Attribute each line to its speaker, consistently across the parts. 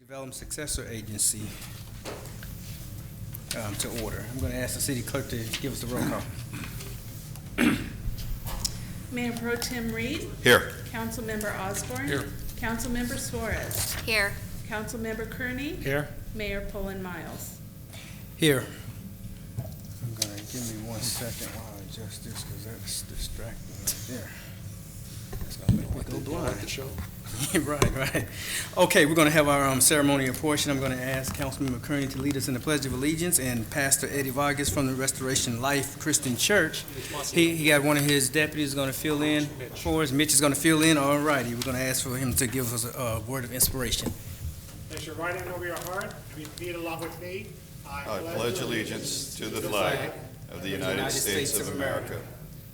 Speaker 1: Development Successor Agency to order. I'm going to ask the city clerk to give us the roll call.
Speaker 2: Mayor Pro Tem Reed.
Speaker 3: Here.
Speaker 2: Councilmember Osborne.
Speaker 3: Here.
Speaker 2: Councilmember Suarez.
Speaker 4: Here.
Speaker 2: Councilmember Kearney.
Speaker 3: Here.
Speaker 2: Mayor Poland Miles.
Speaker 1: Here. I'm going to give me 1 second while I adjust this because that's distracting right there. That's going to make me go blind.
Speaker 3: The show.
Speaker 1: Right. Okay, we're going to have our ceremonial portion. I'm going to ask Councilmember Kearney to lead us in the Pledge of Allegiance, and Pastor Eddie Vargas from the Restoration Life Christian Church. He got one of his deputies going to fill in for us. Mitch is going to fill in. All righty. We're going to ask for him to give us a word of inspiration.
Speaker 5: Place your right hand over your heart and repeat along with me.
Speaker 3: I pledge allegiance to the flag of the United States of America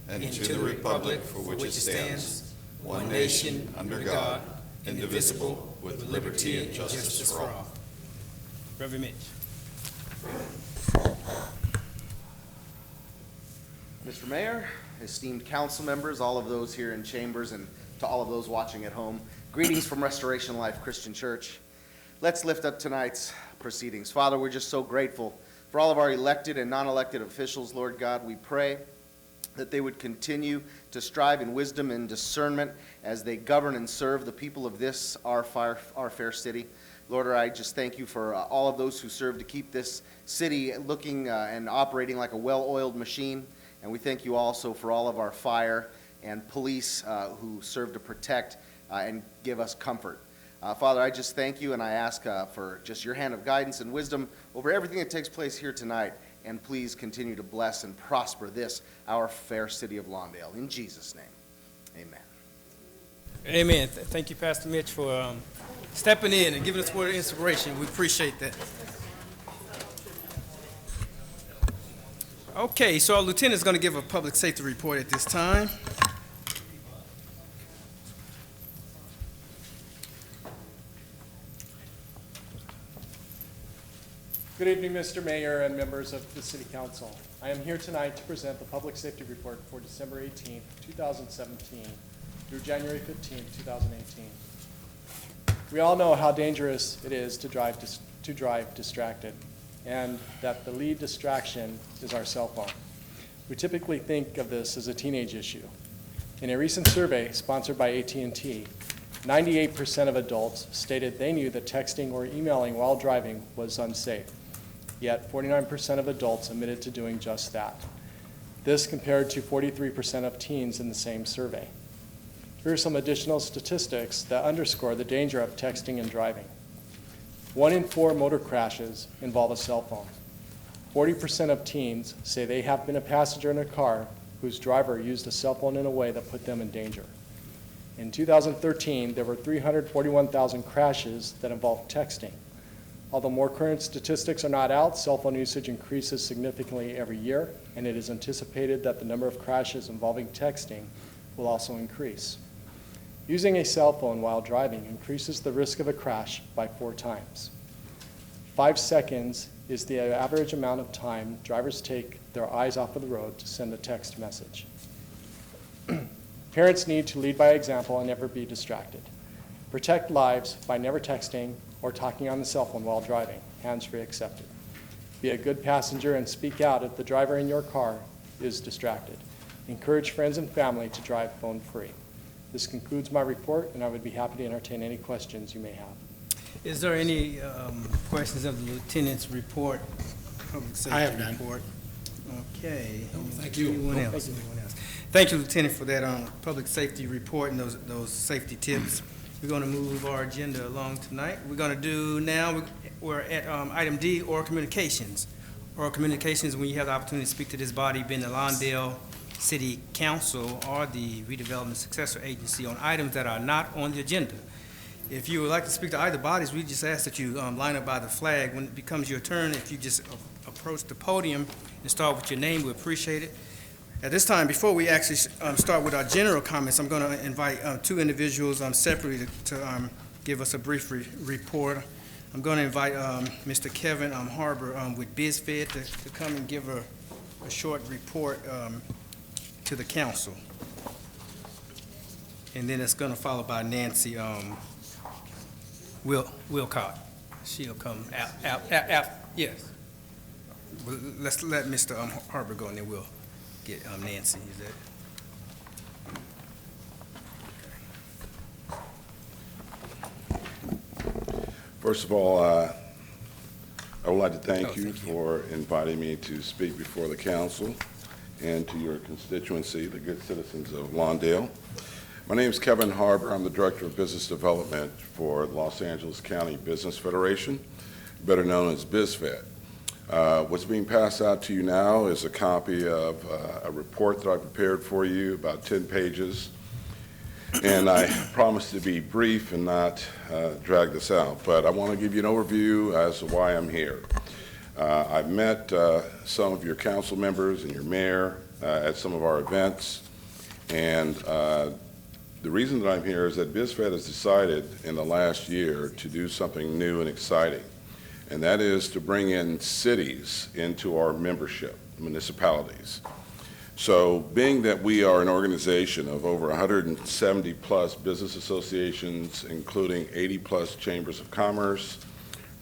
Speaker 3: and to the republic for which it stands, one nation, under God, indivisible, with liberty and justice for all.
Speaker 1: Reverend Mitch.
Speaker 6: Mr. Mayor, esteemed council members, all of those here in chambers, and to all of those watching at home, greetings from Restoration Life Christian Church. Let's lift up tonight's proceedings. Father, we're just so grateful for all of our elected and non-elected officials, Lord God. We pray that they would continue to strive in wisdom and discernment as they govern and serve the people of this, our fair city. Lord, I just thank you for all of those who serve to keep this city looking and operating like a well-oiled machine. And we thank you also for all of our fire and police who serve to protect and give us comfort. Father, I just thank you, and I ask for just your hand of guidance and wisdom over everything that takes place here tonight. And please continue to bless and prosper this, our fair city of Lawndale. In Jesus' name, amen.
Speaker 1: Amen. Thank you, Pastor Mitch, for stepping in and giving us a word of inspiration. We appreciate that. Okay, so our lieutenant is going to give a public safety report at this time.
Speaker 5: Good evening, Mr. Mayor and members of the City Council. I am here tonight to present the Public Safety Report for December 18th, 2017 through January 15th, 2018. We all know how dangerous it is to drive distracted, and that the lead distraction is our cell phone. We typically think of this as a teenage issue. In a recent survey sponsored by AT&T, 98% of adults stated they knew that texting or emailing while driving was unsafe. Yet 49% of adults admitted to doing just that. This compared to 43% of teens in the same survey. Here are some additional statistics that underscore the danger of texting and driving. 1 in 4 motor crashes involve a cell phone. 40% of teens say they have been a passenger in a car whose driver used a cell phone in a way that put them in danger. In 2013, there were 341,000 crashes that involved texting. Although more current statistics are not out, cell phone usage increases significantly every year, and it is anticipated that the number of crashes involving texting will also increase. Using a cell phone while driving increases the risk of a crash by 4 times. 5 seconds is the average amount of time drivers take their eyes off of the road to send a text message. Parents need to lead by example and never be distracted. Protect lives by never texting or talking on the cell phone while driving, hands-free accepted. Be a good passenger and speak out if the driver in your car is distracted. Encourage friends and family to drive phone-free. This concludes my report, and I would be happy to entertain any questions you may have.
Speaker 1: Is there any questions of the lieutenant's report? Public safety
Speaker 3: I have none.
Speaker 1: report. Okay.
Speaker 3: Thank you.
Speaker 1: Anyone else? Thank you, Lieutenant, for that public safety report and those safety tips. We're going to move our agenda along tonight. We're going to do now, we're at item D, oral communications. Oral communications, when you have the opportunity to speak to this body, being the Lawndale City Council or the Redevelopment Successor Agency on items that are not on the agenda. If you would like to speak to either bodies, we just ask that you line up by the flag. When it becomes your turn, if you just approach the podium and start with your name, we appreciate it. At this time, before we actually start with our general comments, I'm going to invite 2 individuals separately to give us a brief report. I'm going to invite Mr. Kevin Harbor with BizFed to come and give a short report to the council. And then it's going to follow by Nancy Wilcott. She'll come out, yes. Well, let's let Mr. Harper go, and then we'll get Nancy. Is that?
Speaker 4: First of all, I would like to thank you for inviting me to speak before the council and to your constituency, the good citizens of Lawndale. My name is Kevin Harper. I'm the Director of Business Development for Los Angeles County Business Federation, better known as BizFed. What's being passed out to you now is a copy of a report that I prepared for you, about 10 pages. And I promise to be brief and not drag this out, but I want to give you an overview as to why I'm here. I've met some of your council members and your mayor at some of our events, and the reason that I'm here is that BizFed has decided in the last year to do something new and exciting, and that is to bring in cities into our membership, municipalities. So being that we are an organization of over 170 plus business associations, including 80 plus chambers of commerce,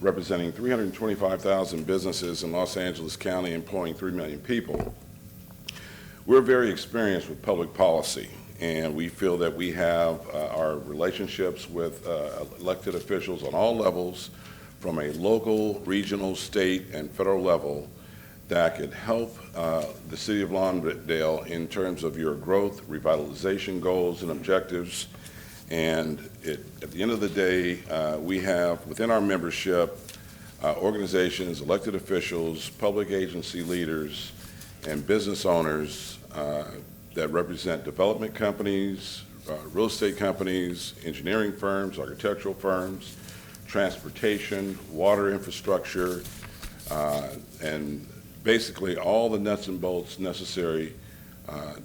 Speaker 4: representing 325,000 businesses in Los Angeles County, employing 3 million people, we're very experienced with public policy, and we feel that we have our relationships with elected officials on all levels, from a local, regional, state, and federal level, that could help the city of Lawndale in terms of your growth, revitalization goals and objectives. And at the end of the day, we have within our membership organizations, elected officials, public agency leaders, and business owners that represent development companies, real estate companies, engineering firms, architectural firms, transportation, water infrastructure, and basically all the nuts and bolts necessary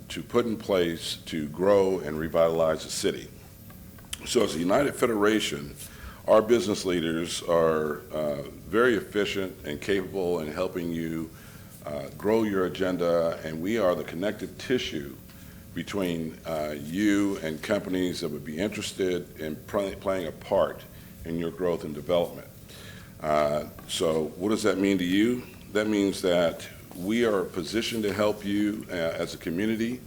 Speaker 4: to put in place to grow and revitalize the city. So as a United Federation, our business leaders are very efficient and capable in helping you grow your agenda, and we are the connective tissue between you and companies that would be interested in playing a part in your growth and development. So what does that mean to you? That means that we are positioned to help you as a community.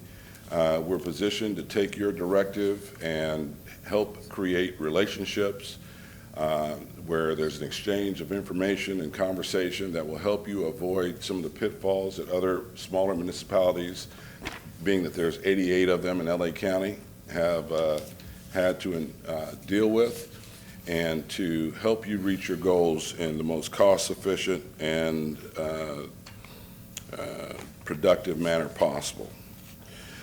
Speaker 4: We're positioned to take your directive and help create relationships where there's an exchange of information and conversation that will help you avoid some of the pitfalls that other smaller municipalities, being that there's 88 of them in LA County, have had to deal with, and to help you reach your goals in the most cost-efficient and productive manner possible.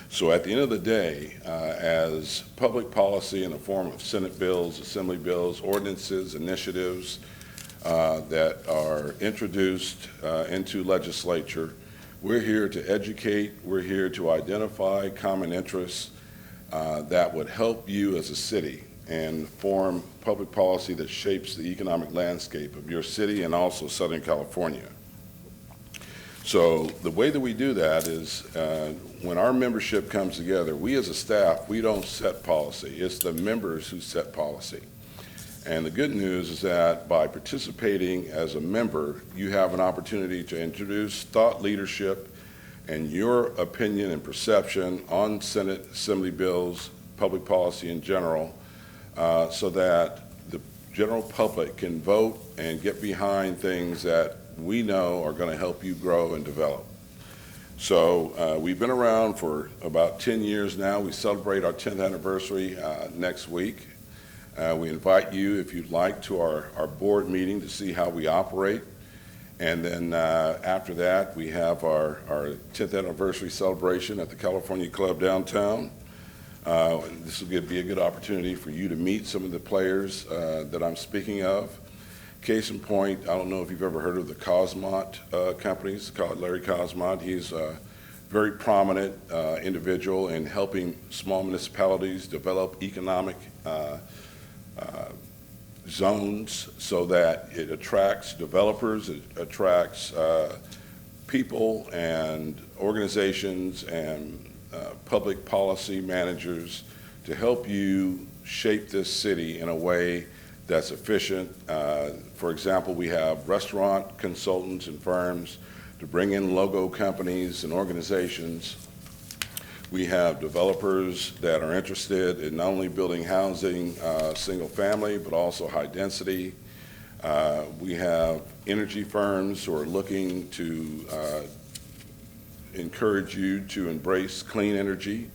Speaker 4: So at the end of the day, as public policy in the form of Senate bills, Assembly bills, ordinances, initiatives that are introduced into legislature, we're here to educate, we're here to identify common interests that would help you as a city and form public policy that shapes the economic landscape of your city and also Southern California. So the way that we do that is when our membership comes together, we as a staff, we don't set policy. It's the members who set policy. And the good news is that by participating as a member, you have an opportunity to introduce thought leadership and your opinion and perception on Senate, Assembly bills, public policy in general, so that the general public can vote and get behind things that we know are going to help you grow and develop. So we've been around for about 10 years now. We celebrate our 10th anniversary next week. We invite you, if you'd like, to our board meeting to see how we operate. And then after that, we have our 10th anniversary celebration at the California Club downtown. This will be a good opportunity for you to meet some of the players that I'm speaking of. Case in point, I don't know if you've ever heard of the Cosmont companies, Larry Cosmont. He's a very prominent individual in helping small municipalities develop economic zones so that it attracts developers, it attracts people and organizations and public policy managers to help you shape this city in a way that's efficient. For example, we have restaurant consultants and firms to bring in logo companies and organizations. We have developers that are interested in not only building housing, single family, but also high density. We have energy firms who are looking to encourage you to embrace clean energy.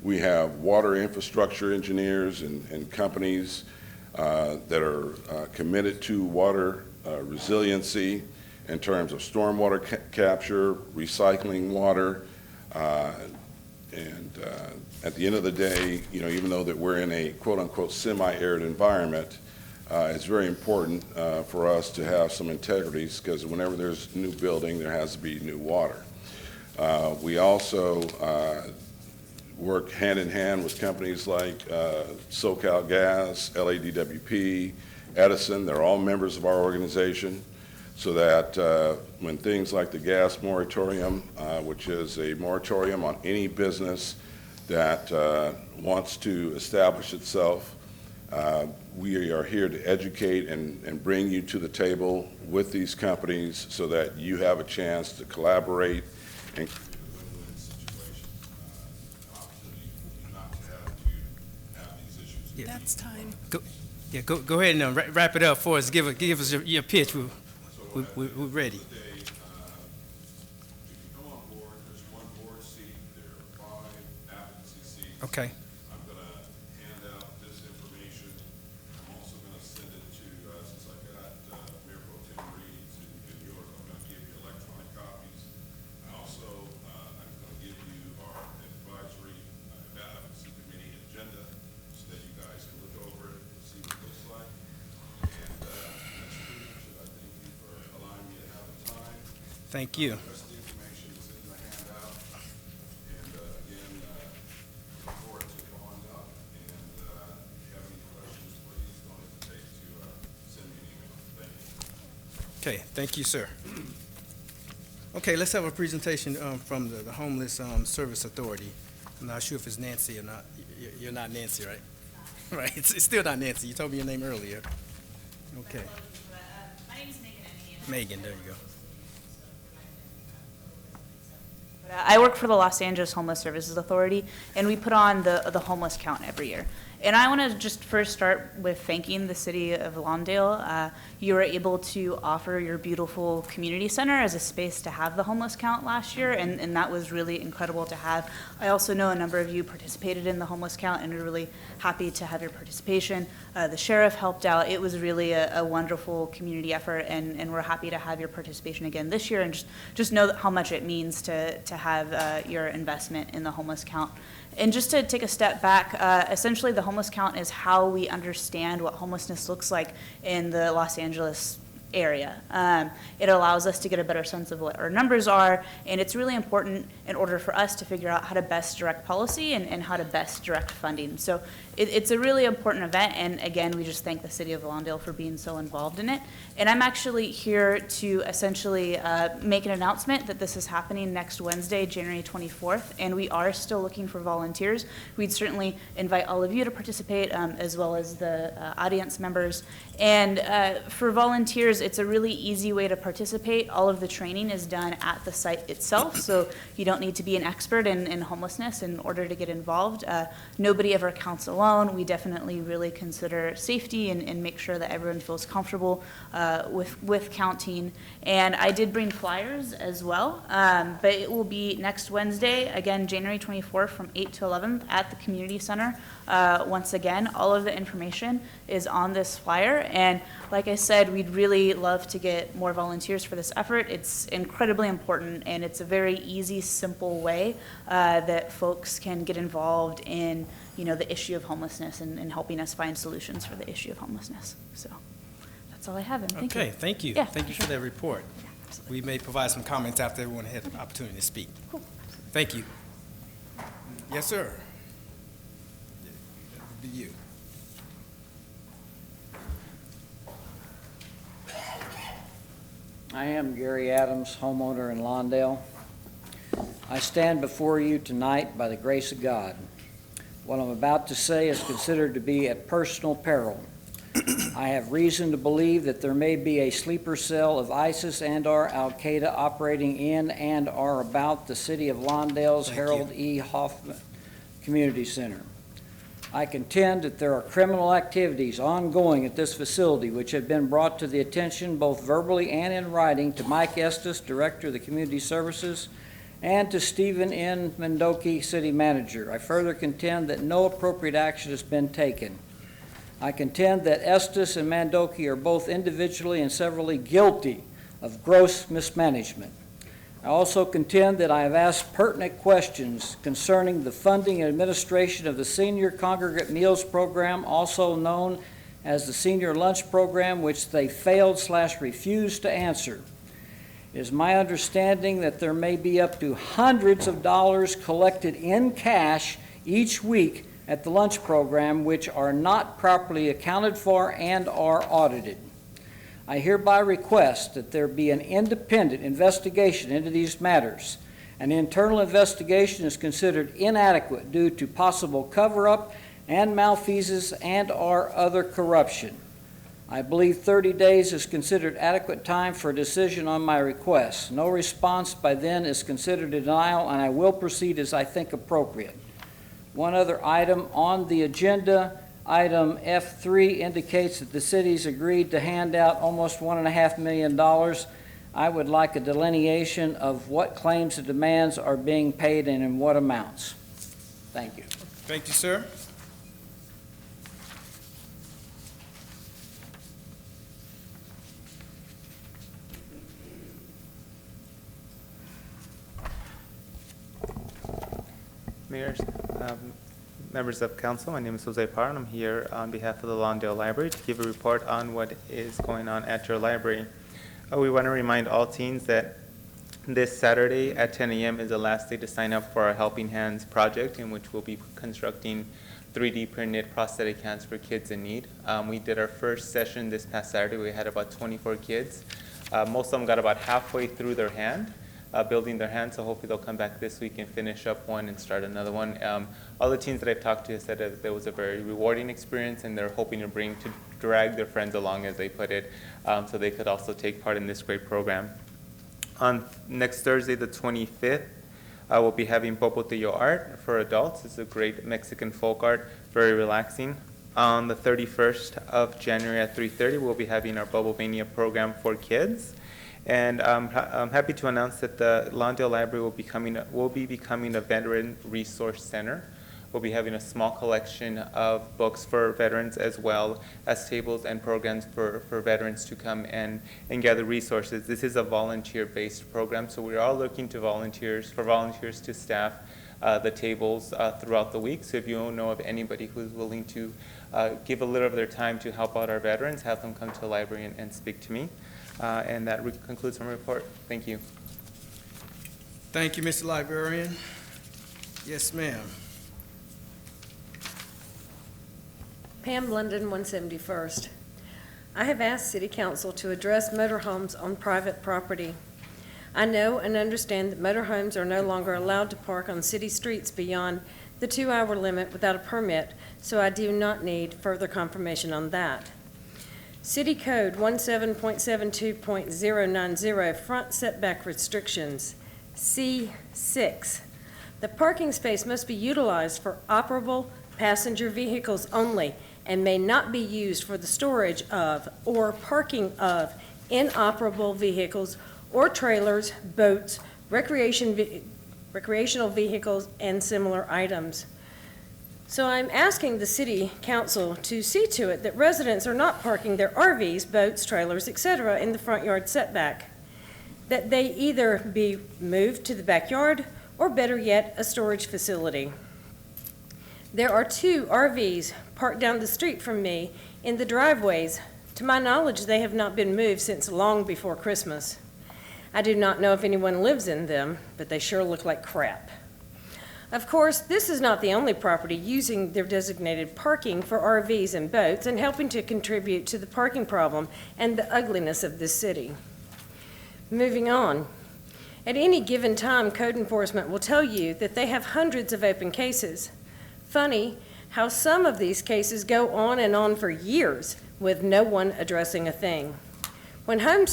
Speaker 4: We have water infrastructure engineers and companies that are committed to water resiliency in terms of stormwater capture, recycling water, and at the end of the day, even though that we're in a quote-unquote semi-arid environment, it's very important for us to have some integrity, because whenever there's new building, there has to be new water. We also work hand in hand with companies like SoCal Gas, LADWP, Edison. They're all members of our organization, so that when things like the gas moratorium, which is a moratorium on any business that wants to establish itself, we are here to educate and bring you to the table with these companies so that you have a chance to collaborate and create a win-win situation, an opportunity for you not to have these issues.
Speaker 1: Yeah.
Speaker 2: That's time.
Speaker 1: Go ahead and wrap it up for us. Give us your pitch. We're ready.
Speaker 4: Today, if you come on board, there's one board seat, there are 5 advocacy seats.
Speaker 1: Okay.
Speaker 4: I'm going to hand out this information. I'm also going to send it to, since I've got Mayor Pro Tem Reed's and yours, I'm going to give you electronic copies. I also, I'm going to give you our advisory advocacy committee agenda so that you guys can look over it and see what it looks like. And that's pretty much it. I thank you for allowing me to have the time.
Speaker 1: Thank you.
Speaker 4: The rest of the information is in the handout. And again, look forward to following up. And if you have any questions, please don't hesitate to send me an email. Thank you.
Speaker 1: Okay, thank you, sir. Okay, let's have a presentation from the Homeless Service Authority. I'm not sure if it's Nancy or not. You're not Nancy, right? Right, it's still not Nancy. You told me your name earlier. Okay.
Speaker 7: My name is Megan.
Speaker 1: Megan, there you go.
Speaker 7: I work for the Los Angeles Homeless Services Authority, and we put on the homeless count every year. And I want to just first start with thanking the city of Lawndale. You were able to offer your beautiful community center as a space to have the homeless count last year, and that was really incredible to have. I also know a number of you participated in the homeless count, and we're really happy to have your participation. The sheriff helped out. It was really a wonderful community effort, and we're happy to have your participation again this year, and just know how much it means to have your investment in the homeless count. And just to take a step back, essentially the homeless count is how we understand what homelessness looks like in the Los Angeles area. It allows us to get a better sense of what our numbers are, and it's really important in order for us to figure out how to best direct policy and how to best direct funding. So it's a really important event, and again, we just thank the city of Lawndale for being so involved in it. And I'm actually here to essentially make an announcement that this is happening next Wednesday, January 24th, and we are still looking for volunteers. We'd certainly invite all of you to participate, as well as the audience members. And for volunteers, it's a really easy way to participate. All of the training is done at the site itself, so you don't need to be an expert in homelessness in order to get involved. Nobody ever counts alone. We definitely really consider safety and make sure that everyone feels comfortable with counting. And I did bring flyers as well, but it will be next Wednesday, again, January 24th from 8 to 11 at the community center. Once again, all of the information is on this flyer, and like I said, we'd really love to get more volunteers for this effort. It's incredibly important, and it's a very easy, simple way that folks can get involved in the issue of homelessness and helping us find solutions for the issue of homelessness. So that's all I have, and thank you.
Speaker 1: Okay, thank you.
Speaker 7: Yeah,
Speaker 1: Thank you for that report. We may provide some comments after everyone had the opportunity to speak.
Speaker 7: Cool.
Speaker 1: Thank you. Yes, sir. That would be you.
Speaker 8: I am Gary Adams, homeowner in Lawndale. I stand before you tonight by the grace of God. What I'm about to say is considered to be at personal peril. I have reason to believe that there may be a sleeper cell of ISIS and/or Al-Qaeda operating in and/or about the city of Lawndale's
Speaker 1: Thank you.
Speaker 8: Harold E. Hoffman Community Center. I contend that there are criminal activities ongoing at this facility which have been brought to the attention both verbally and in writing to Mike Estes, Director of the Community Services, and to Stephen N. Mendoki, City Manager. I further contend that no appropriate action has been taken. I contend that Estes and Mandoki are both individually and severally guilty of gross mismanagement. I also contend that I have asked pertinent questions concerning the funding and administration of the Senior Congregate Meals Program, also known as the Senior Lunch Program, which they failed/refused to answer. It is my understanding that there may be up to hundreds of dollars collected in cash each week at the lunch program which are not properly accounted for and are audited. I hereby request that there be an independent investigation into these matters. An internal investigation is considered inadequate due to possible cover-up and malfeasance and/or other corruption. I believe 30 days is considered adequate time for a decision on my request. No response by then is considered a denial, and I will proceed as I think appropriate. One other item on the agenda, item F3, indicates that the city's agreed to hand out almost $1.5 million. I would like a delineation of what claims and demands are being paid and in what amounts. Thank you.
Speaker 1: Thank you, sir.
Speaker 9: Mayor, members of council, my name is Jose Parra, and I'm here on behalf of the Lawndale Library to give a report on what is going on at your library. We want to remind all teens that this Saturday at 10 a.m. is the last day to sign up for our Helping Hands project, in which we'll be constructing 3D printed prosthetic hands for kids in need. We did our first session this past Saturday. We had about 24 kids. Most of them got about halfway through their hand. Building their hand, so hopefully they'll come back this week and finish up one and start another one. All the teens that I've talked to have said that it was a very rewarding experience, and they're hoping to drag their friends along, as they put it, so they could also take part in this great program. On next Thursday, the 25th, we'll be having Popotillo art for adults. It's a great Mexican folk art, very relaxing. On the 31st of January at 3:30, we'll be having our Bubble Mania program for kids. And I'm happy to announce that the Lawndale Library will be becoming a veteran resource center. We'll be having a small collection of books for veterans, as well as tables and programs for veterans to come and gather resources. This is a volunteer-based program, so we're all looking to volunteers to staff the tables throughout the week. So if you know of anybody who's willing to give a little of their time to help out our veterans, have them come to the library and speak to me. And that concludes my report. Thank you.
Speaker 1: Thank you, Mr. Librarian. Yes, ma'am.
Speaker 10: Pam London, 171st. I have asked City Council to address motorhomes on private property. I know and understand that motorhomes are no longer allowed to park on city streets beyond the 2-hour limit without a permit, so I do not need further confirmation on that. City Code 17.72.090, front setback restrictions, C6. The parking space must be utilized for operable passenger vehicles only and may not be used for the storage of or parking of inoperable vehicles or trailers, boats, recreational vehicles, and similar items. So I'm asking the City Council to see to it that residents are not parking their RVs, boats, trailers, etc. in the front yard setback, that they either be moved to the backyard or, better yet, a storage facility. There are 2 RVs parked down the street from me in the driveways. To my knowledge, they have not been moved since long before Christmas. I do not know if anyone lives in them, but they sure look like crap. Of course, this is not the only property using their designated parking for RVs and boats and helping to contribute to the parking problem and the ugliness of this city. Moving on. At any given time, code enforcement will tell you that they have hundreds of open cases. Funny how some of these cases go on and on for years with no one addressing a thing. When homes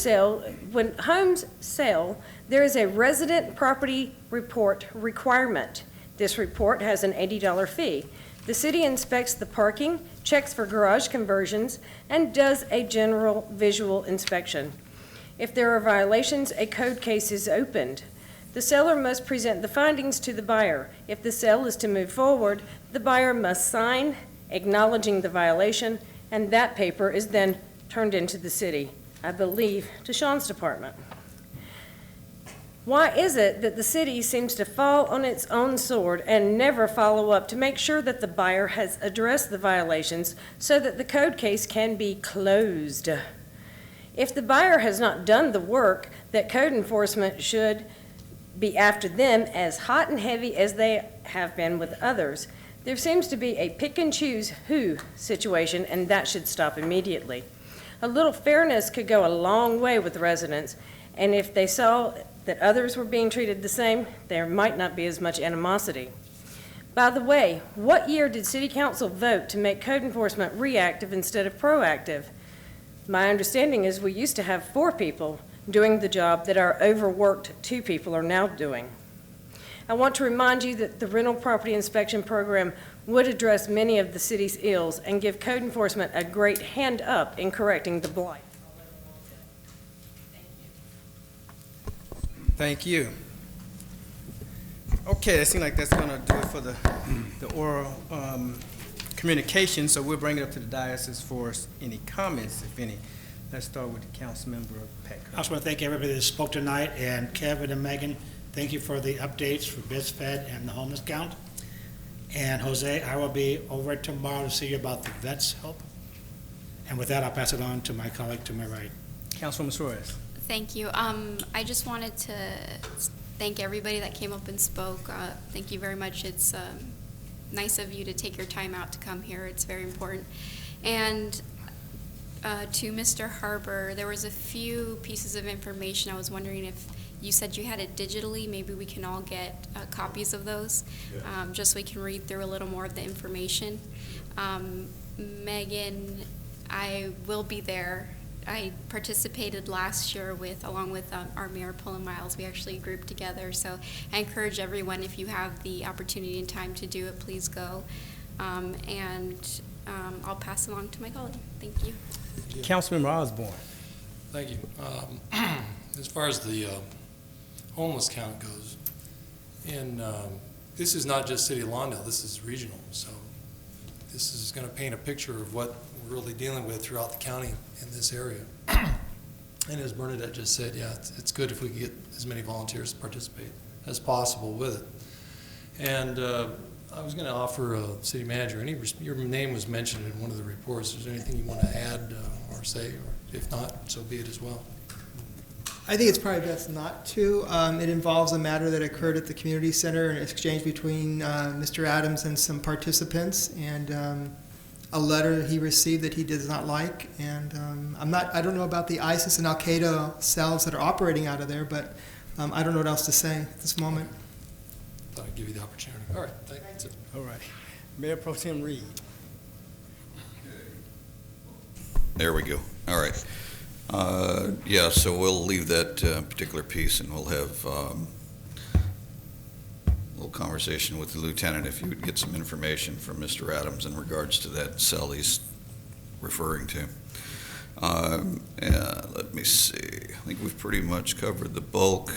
Speaker 10: sell, there is a resident property report requirement. This report has an $80 fee. The city inspects the parking, checks for garage conversions, and does a general visual inspection. If there are violations, a code case is opened. The seller must present the findings to the buyer. If the sale is to move forward, the buyer must sign acknowledging the violation, and that paper is then turned into the city, I believe, to Sean's department. Why is it that the city seems to fall on its own sword and never follow up to make sure that the buyer has addressed the violations so that the code case can be closed? If the buyer has not done the work, that code enforcement should be after them as hot and heavy as they have been with others. There seems to be a pick and choose who situation, and that should stop immediately. A little fairness could go a long way with residents, and if they saw that others were being treated the same, there might not be as much animosity. By the way, what year did City Council vote to make code enforcement reactive instead of proactive? My understanding is we used to have 4 people doing the job that our overworked 2 people are now doing. I want to remind you that the rental property inspection program would address many of the city's ills and give code enforcement a great hand up in correcting the blight.
Speaker 1: Thank you. Okay, it seems like that's going to do it for the oral communication, so we'll bring it up to the dais for any comments, if any. Let's start with the council member of Peck.
Speaker 11: I just want to thank everybody that spoke tonight, and Kevin and Megan, thank you for the updates for BizFed and the homeless count. And Jose, I will be over tomorrow to see you about the vets help. And with that, I'll pass it on to my colleague to my right.
Speaker 1: Councilwoman Suarez.
Speaker 12: Thank you. I just wanted to thank everybody that came up and spoke. Thank you very much. It's nice of you to take your time out to come here. It's very important. And to Mr. Harbour, there was a few pieces of information. I was wondering if you said you had it digitally. Maybe we can all get copies of those, just so we can read through a little more of the information. Megan, I will be there. I participated last year along with our Mayor Pullen Miles. We actually grouped together. So I encourage everyone, if you have the opportunity and time to do it, please go. I'll pass it along to my colleague. Thank you.
Speaker 1: Councilmember Osborne.
Speaker 13: Thank you. As far as the homeless count goes, and this is not just City of Lawndale, this is regional. So this is going to paint a picture of what we're really dealing with throughout the county in this area. And as Bernadette just said, yeah, it's good if we can get as many volunteers to participate as possible with it. And I was going to offer City Manager, your name was mentioned in one of the reports. Is there anything you want to add or say? Or if not, so be it as well.
Speaker 14: I think it's probably best not to. It involves a matter that occurred at the community center, an exchange between Mr. Adams and some participants, and a letter he received that he does not like. And I don't know about the ISIS and Al-Qaeda cells that are operating out of there, but I don't know what else to say at this moment.
Speaker 13: Thought I'd give you the opportunity. All right, thanks.
Speaker 1: All right. Mayor Pro Tem Reed.
Speaker 3: There we go. All right. Yeah, so we'll leave that particular piece, and we'll have a little conversation with the lieutenant if you would get some information from Mr. Adams in regards to that cell he's referring to. Yeah, let me see. I think we've pretty much covered the bulk.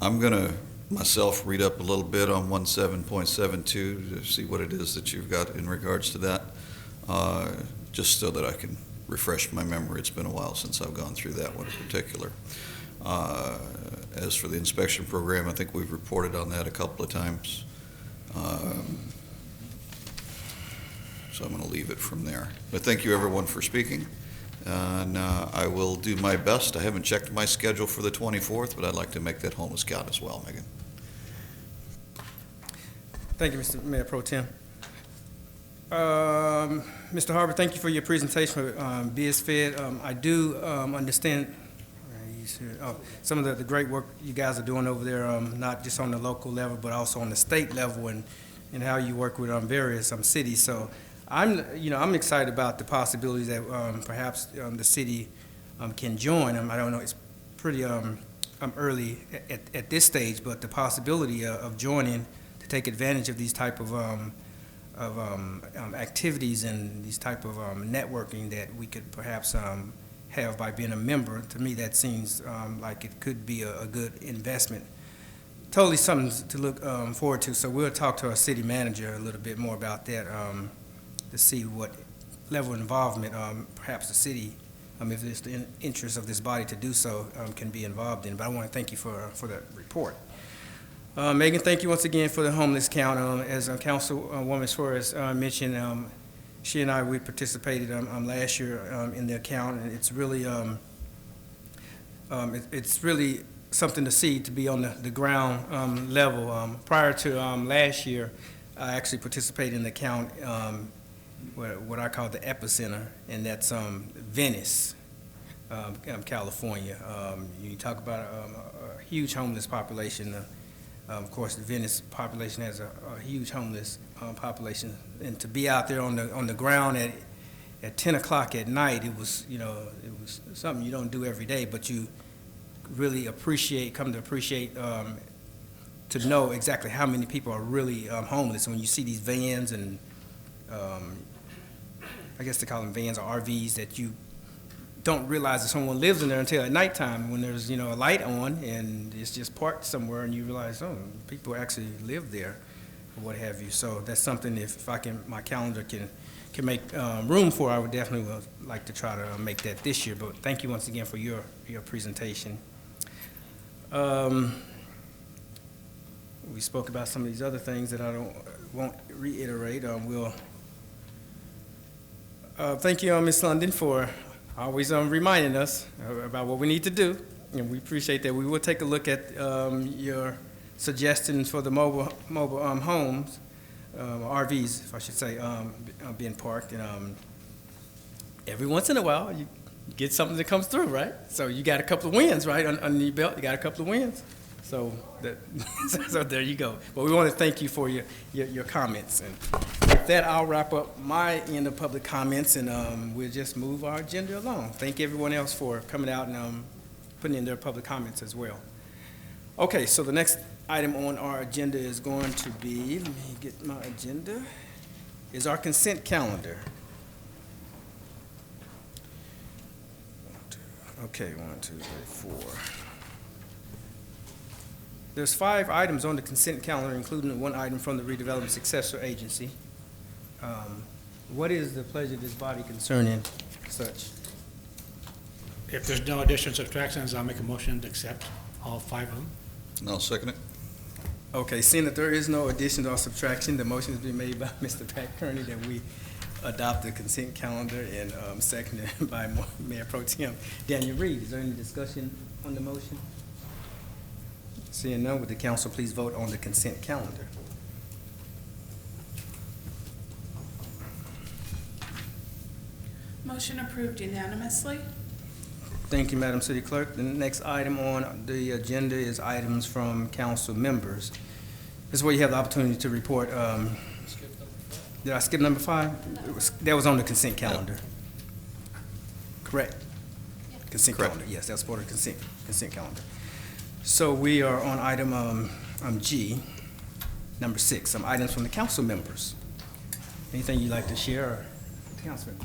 Speaker 3: I'm going to myself read up a little bit on 17.72 to see what it is that you've got in regards to that, just so that I can refresh my memory. It's been a while since I've gone through that one in particular. As for the inspection program, I think we've reported on that a couple of times. So I'm going to leave it from there. But thank you, everyone, for speaking. And I will do my best. I haven't checked my schedule for the 24th, but I'd like to make that homeless count as well, Megan.
Speaker 1: Thank you, Mr. Mayor Pro Tem. Mr. Harbour, thank you for your presentation for BizFed. I do understand some of the great work you guys are doing over there, not just on the local level, but also on the state level, and how you work with various cities. So I'm excited about the possibilities that perhaps the city can join. I don't know, it's pretty early at this stage, but the possibility of joining to take advantage of these type of activities and these type of networking that we could perhaps have by being a member, to me that seems like it could be a good investment. Totally something to look forward to. So we'll talk to our city manager a little bit more about that to see what level of involvement perhaps the city, if it's the interest of this body to do so, can be involved in. But I want to thank you for that report. Megan, thank you once again for the homeless count. As Councilwoman Suarez mentioned, she and we participated last year in the account, and it's really something to see, to be on the ground level. Prior to last year, I actually participated in the account, what I call the epicenter, and that's Venice, California. You talk about a huge homeless population. Of course, the Venice population has a huge homeless population, and to be out there on the ground at 10 o'clock at night, it was something you don't do every day, but you really come to appreciate to know exactly how many people are really homeless. When you see these vans and I guess they call them vans or RVs, that you don't realize that someone lives in there until at nighttime when there's a light on and it's just parked somewhere, and you realize, oh, people actually live there or what have you. So that's something, if my calendar can make room for, I would definitely like to try to make that this year. But thank you once again for your presentation. We spoke about some of these other things that I won't reiterate. Thank you, Ms. London, for always reminding us about what we need to do, and we appreciate that. We will take a look at your suggestions for the mobile homes, RVs, if I should say, being parked. And every once in a while, you get something that comes through, right? So you got a couple of wins, right, under your belt. You got a couple of wins. So so there you go. But we want to thank you for your comments. And with that, I'll wrap up my end of public comments, and we'll just move our agenda along. Thank everyone else for coming out and putting in their public comments as well. Okay, so the next item on our agenda is going to be, let me get my agenda, is our consent calendar. Okay, 1, 2, 3, 4. There's 5 items on the consent calendar, including 1 item from the Redevelopment Successor Agency. What is the pleasure of this body concerning such?
Speaker 11: If there's no additions or subtractions, I'll make a motion to accept all 5 of them.
Speaker 3: And I'll second it.
Speaker 1: Okay, seeing that there is no addition or subtraction, the motion has been made by Mr. Pat Kearney that we adopt the consent calendar, and seconded by Mayor Pro Tem Daniel Reed. Is there any discussion on the motion? Seeing none, would the council please vote on the consent calendar?
Speaker 2: Motion approved unanimously.
Speaker 1: Thank you, Madam City Clerk. The next item on the agenda is items from council members. This is where you have the opportunity to report. Did I skip number 5? That was on the consent calendar. Correct? Consent calendar, yes, that's part of the consent calendar. So we are on item G, number 6, some items from the council members. Anything you'd like to share, Councilman?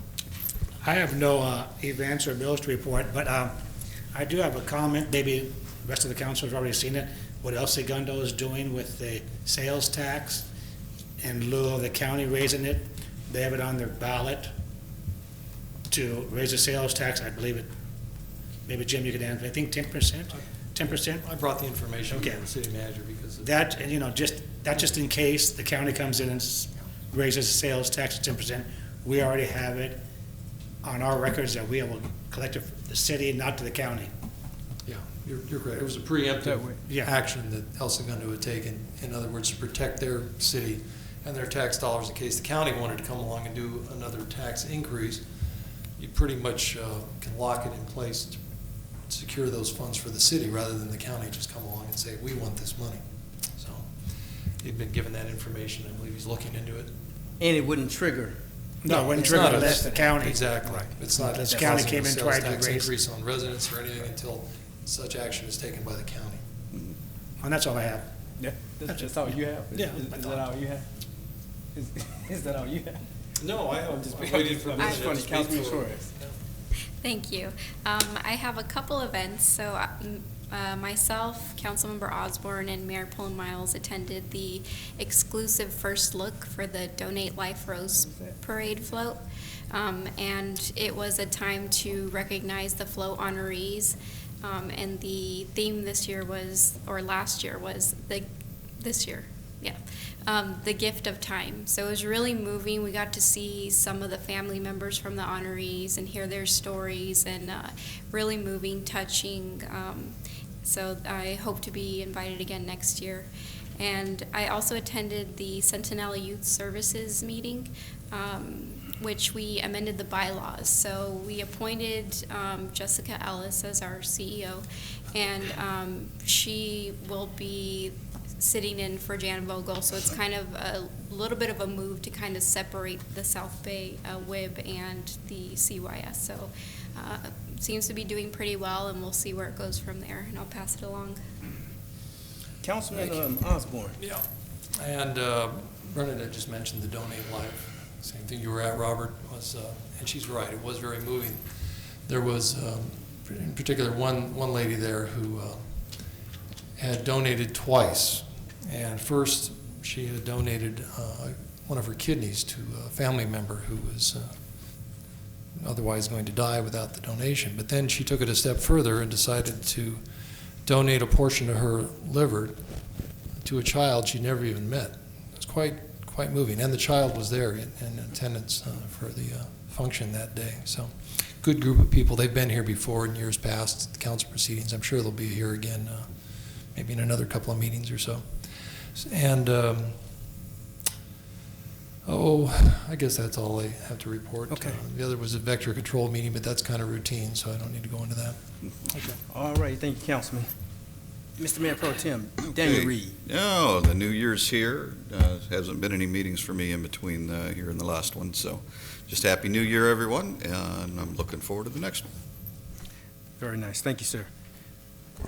Speaker 11: I have no events or bills to report, but I do have a comment. Maybe the rest of the council has already seen it. What El Segundo is doing with the sales tax in lieu of the county raising it. They have it on their ballot to raise the sales tax. I believe it. Maybe Jim, you could answer. I think 10%. 10%.
Speaker 13: I brought the information
Speaker 11: Okay.
Speaker 13: to the city manager because of
Speaker 11: That, and just in case the county comes in and raises the sales tax to 10%, we already have it on our records that we will collect it from the city, not to the county.
Speaker 13: Yeah, you're correct. It was a preemptive
Speaker 11: Yeah.
Speaker 13: action that El Segundo had taken. In other words, to protect their city and their tax dollars in case the county wanted to come along and do another tax increase. You pretty much can lock it in place to secure those funds for the city rather than the county just come along and say, we want this money. So he'd been given that information. I believe he's looking into it.
Speaker 1: And it wouldn't trigger
Speaker 11: No, it wouldn't
Speaker 13: it's
Speaker 11: trigger
Speaker 13: not
Speaker 11: unless the county.
Speaker 13: Exactly. It's not
Speaker 11: Unless the county
Speaker 13: causing
Speaker 11: came
Speaker 13: a
Speaker 11: in
Speaker 13: sales
Speaker 11: twice to
Speaker 13: tax
Speaker 11: raise.
Speaker 13: increase on residents or anything until such action is taken by the county.
Speaker 11: And that's all I have.
Speaker 1: Yeah, that's all you have?
Speaker 11: Yeah.
Speaker 1: Is that all you have? Is that all you have?
Speaker 13: No, I'm
Speaker 1: just
Speaker 13: waiting for
Speaker 1: That's funny, Councilman Suarez.
Speaker 12: Thank you. I have a couple events. So myself, Councilmember Osborne, and Mayor Pullen Miles attended the exclusive first look for the Donate Life Rose Parade float. And it was a time to recognize the float honorees. And the theme this year was, or last year was, the gift of time. So it was really moving. We got to see some of the family members from the honorees and hear their stories, and really moving, touching. So I hope to be invited again next year. And I also attended the Centinela Youth Services meeting, which we amended the bylaws. So we appointed Jessica Ellis as our CEO, and she will be sitting in for Jan Vogel. So it's kind of a little bit of a move to kind of separate the South Bay WIB and the CYS. So seems to be doing pretty well, and we'll see where it goes from there, and I'll pass it along.
Speaker 1: Councilman Osborne.
Speaker 13: Yeah. And Bernadette just mentioned the Donate Life. Same thing you were at, Robert, was, and she's right, it was very moving. There was, in particular, one lady there who had donated twice. And first, she had donated one of her kidneys to a family member who was otherwise going to die without the donation. But then she took it a step further and decided to donate a portion of her liver to a child she never even met. It was quite moving, and the child was there in attendance for the function that day. So, good group of people. They've been here before in years past at the council proceedings. I'm sure they'll be here again, maybe in another couple of meetings or so. And I guess that's all I have to report.
Speaker 1: Okay.
Speaker 13: The other was a vector control meeting, but that's kind of routine, so I don't need to go into that.
Speaker 1: Okay. All right, thank you, Councilman. Mr. Mayor Pro Tem, Daniel
Speaker 3: Okay.
Speaker 1: Reed.
Speaker 3: No, the new year's here. Hasn't been any meetings for me in between here and the last one, so just Happy New Year, everyone, and I'm looking forward to the next one.
Speaker 1: Very nice, thank you, sir.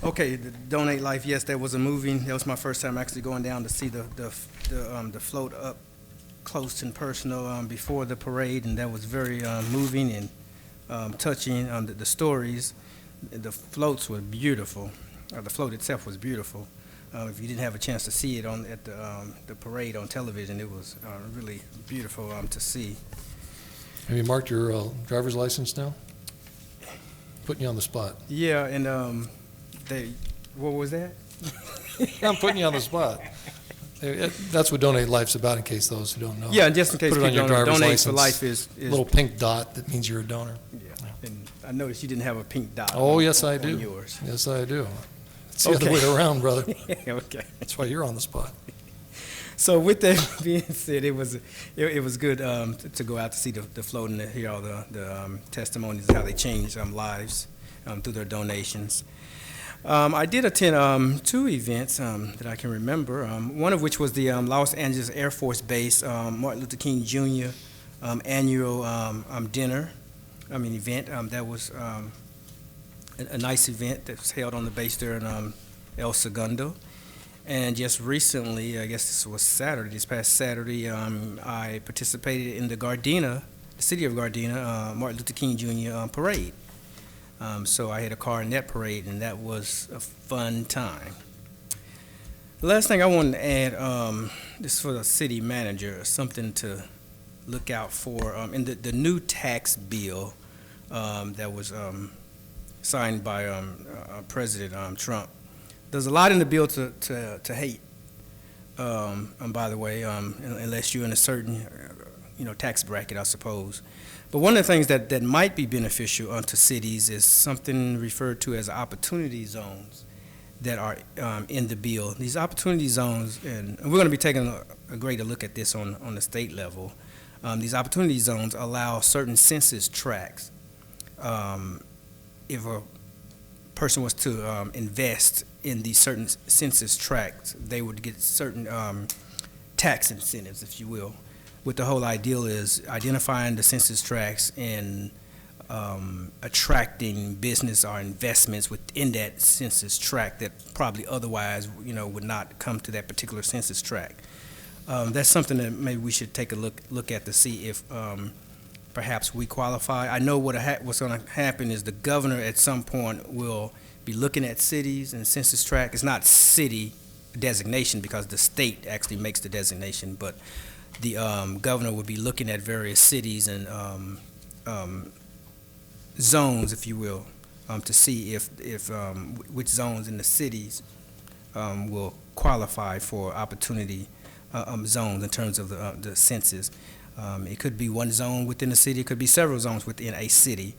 Speaker 1: Okay, the Donate Life, yes, that was my first time actually going down to see the float up close and personal before the parade, and that was very moving and touching. The stories, the floats were beautiful. The float itself was beautiful. If you didn't have a chance to see it at the parade on television, it was really beautiful to see.
Speaker 13: Have you marked your driver's license now? Putting you on the spot.
Speaker 1: Yeah, and what was that?
Speaker 13: I'm putting you on the spot. That's what Donate Life's about, in case those who don't know.
Speaker 1: Yeah, just in case
Speaker 13: Put it on
Speaker 1: people
Speaker 13: your
Speaker 1: don't know,
Speaker 13: driver's
Speaker 1: Donate for
Speaker 13: license.
Speaker 1: Life is
Speaker 13: Little pink dot that means you're a donor.
Speaker 1: Yeah, and I noticed you didn't have a pink dot.
Speaker 13: Oh, yes, I
Speaker 1: on
Speaker 13: do.
Speaker 1: yours.
Speaker 13: Yes, I do. It's the other
Speaker 1: Okay.
Speaker 13: way around, brother.
Speaker 1: Okay.
Speaker 13: That's why you're on the spot.
Speaker 1: So with that being said, it was good to go out to see the float and to hear all the testimonies of how they changed lives through their donations. I did attend two events that I can remember, one of which was the Los Angeles Air Force Base Martin Luther King Jr. Annual dinner, event. That was a nice event that was held on the base there in El Segundo. And just recently, I guess this past Saturday, I participated in the city of Gardena, Martin Luther King Jr. Parade. So I had a car in that parade, and that was a fun time. The last thing I wanted to add, this for the city manager, something to look out for. In the new tax bill that was signed by President Trump, there's a lot in the bill to hate, by the way, unless you're in a certain tax bracket, I suppose. But one of the things that might be beneficial to cities is something referred to as opportunity zones that are in the bill. These opportunity zones, and we're going to be taking a greater look at this on the state level. These opportunity zones allow certain census tracts. If a person was to invest in these certain census tracts, they would get certain tax incentives, if you will. what the whole ideal is, identifying the census tracts and attracting business or investments within that census tract that probably otherwise, would not come to that particular census tract. That's something that maybe we should take a look at to see if perhaps we qualify. I know what's going to happen is the governor at some point will be looking at cities and census tract. It's not city designation because the state actually makes the designation, but the governor would be looking at various cities and zones, if you will, to see if which zones in the cities will qualify for opportunity zones in terms of the census. It could be one zone within a city, it could be several zones within a city.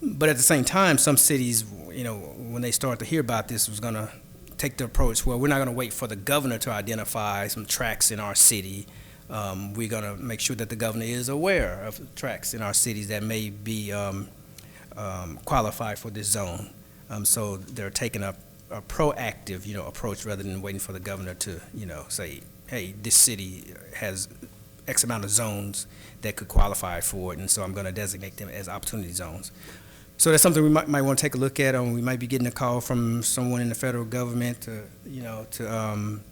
Speaker 1: But at the same time, some cities, when they start to hear about this, was going to take the approach, well, we're not going to wait for the governor to identify some tracts in our city. We're going to make sure that the governor is aware of tracts in our cities that may be qualified for this zone. So they're taking a proactive, approach rather than waiting for the governor to, say, hey, this city has X amount of zones that could qualify for it, and so I'm going to designate them as opportunity zones. So that's something we might want to take a look at. We might be getting a call from someone in the federal government to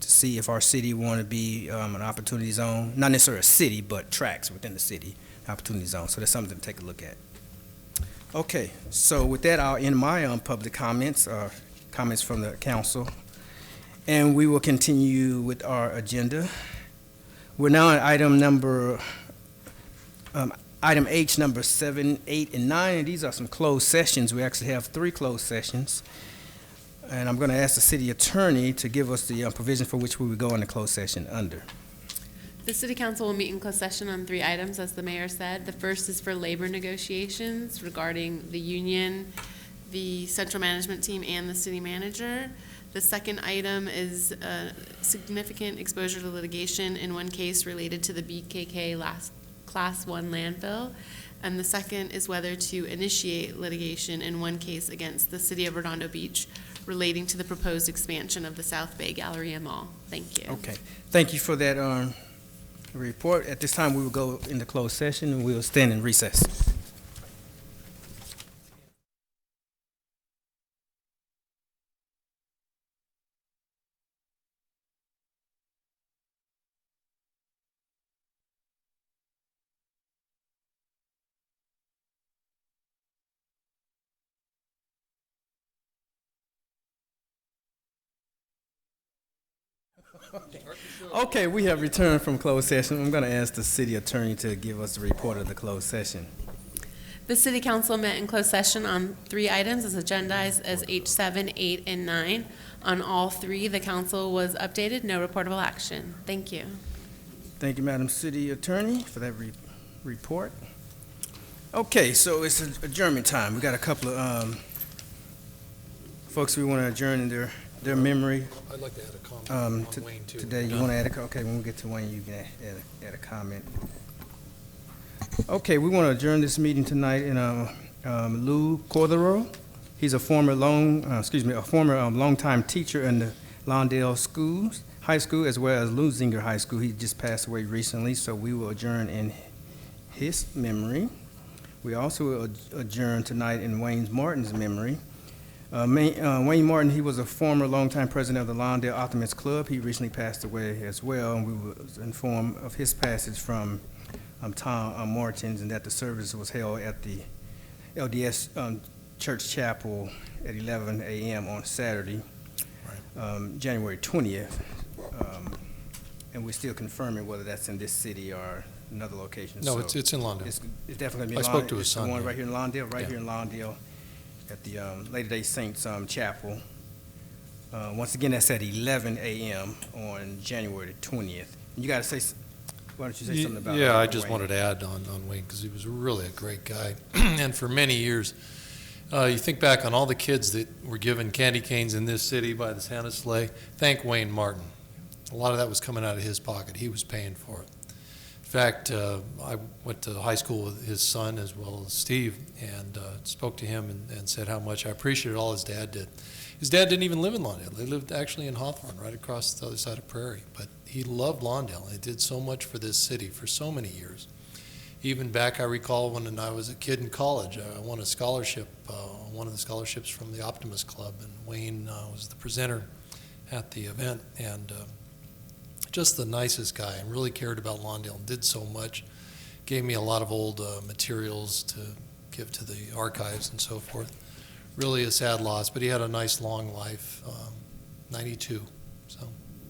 Speaker 1: see if our city want to be an opportunity zone, not necessarily a city, but tracts within the city, opportunity zone. So that's something to take a look at. Okay, so with that, I'll end my public comments, comments from the council, and we will continue with our agenda. We're now on item H, number 7, 8, and 9, and these are some closed sessions. We actually have 3 closed sessions, and I'm going to ask the city attorney to give us the provision for which we would go into closed session under.
Speaker 15: The City Council will meet in closed session on 3 items, as the mayor said. The first is for labor negotiations regarding the union, the central management team, and the city manager. The second item is significant exposure to litigation in one case related to the BKK Class 1 landfill. And the second is whether to initiate litigation in one case against the city of Redondo Beach relating to the proposed expansion of the South Bay Galleria Mall. Thank you.
Speaker 1: Okay. Thank you for that report. At this time, we will go into closed session, and we will stand in recess. Okay, we have returned from closed session. I'm going to ask the city attorney to give us a report of the closed session.
Speaker 15: The City Council met in closed session on 3 items as agendized as H7, 8, and 9. On all 3, the council was updated. No reportable action. Thank you.
Speaker 1: Thank you, Madam City Attorney, for that report. Okay, so it's adjournment time. We got a couple of folks we want to adjourn in their memory.
Speaker 13: I'd like to add a comment on Wayne, too.
Speaker 1: Today, you want to add okay, when we get to Wayne, you can add a comment. Okay, we want to adjourn this meeting tonight in Lou Cordero. He's a former longtime teacher in the Lawndale High School, as well as Luzinger High School. He just passed away recently, so we will adjourn in his memory. We also will adjourn tonight in Wayne Martin's memory. Wayne Martin, he was a former longtime president of the Lawndale Optimist Club. He recently passed away as well, and we were informed of his passage from Tom Martins, and that the service was held at the LDS Church Chapel at 11 a.m. on Saturday, January 20th. And we're still confirming whether that's in this city or another location.
Speaker 13: No,
Speaker 1: so
Speaker 13: it's in Lawndale.
Speaker 1: It's definitely going to be
Speaker 13: I spoke to his son.
Speaker 1: The one right
Speaker 13: yeah.
Speaker 1: here in Lawndale, here in Lawndale, at the Latter Day Saints Chapel. Once again, that's at 11 a.m. on January 20th. And you got to say, why don't you say something about it?
Speaker 13: Yeah, I just wanted to add on Wayne, because he was really a great guy. And for many years, you think back on all the kids that were given candy canes in this city by the Santa sleigh. Thank Wayne Martin. A lot of that was coming out of his pocket. He was paying for it. In fact, I went to high school with his son as well as Steve, and spoke to him and said how much I appreciated all his dad did. his dad didn't even live in Lawndale. They lived actually in Hawthorne, right across the other side of Prairie. But he loved Lawndale. He did so much for this city for so many years. Even back, I recall when I was a kid in college, I won a scholarship, one of the scholarships from the Optimist Club, and Wayne was the presenter at the event, and just the nicest guy, and really cared about Lawndale and did so much. Gave me a lot of old materials to give to the archives and so forth. Really a sad loss, but he had a nice long life, 92, so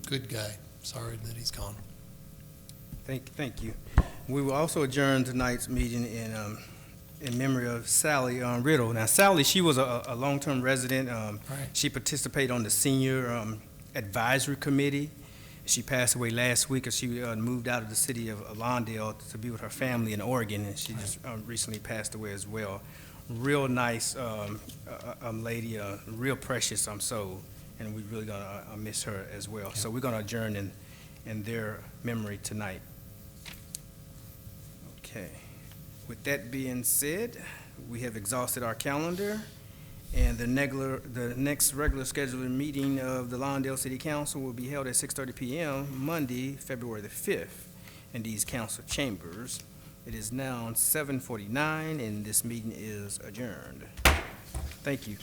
Speaker 13: good guy. Sorry that he's gone.
Speaker 1: Thank you. We will also adjourn tonight's meeting in memory of Sally Riddle. Now, Sally, she was a long-term resident.
Speaker 13: Right.
Speaker 1: She participated on the senior advisory committee. She passed away last week as she moved out of the city of Lawndale to be with her family in Oregon, and she just recently passed away as well. Real nice lady, real precious soul, and we're really gonna miss her as well. So we're gonna adjourn in their memory tonight. Okay. With that being said, we have exhausted our calendar, and the next regular scheduled meeting of the Lawndale City Council will be held at 6:30 p.m. Monday, February the 5th, in these council chambers. It is now 7:49, and this meeting is adjourned. Thank you.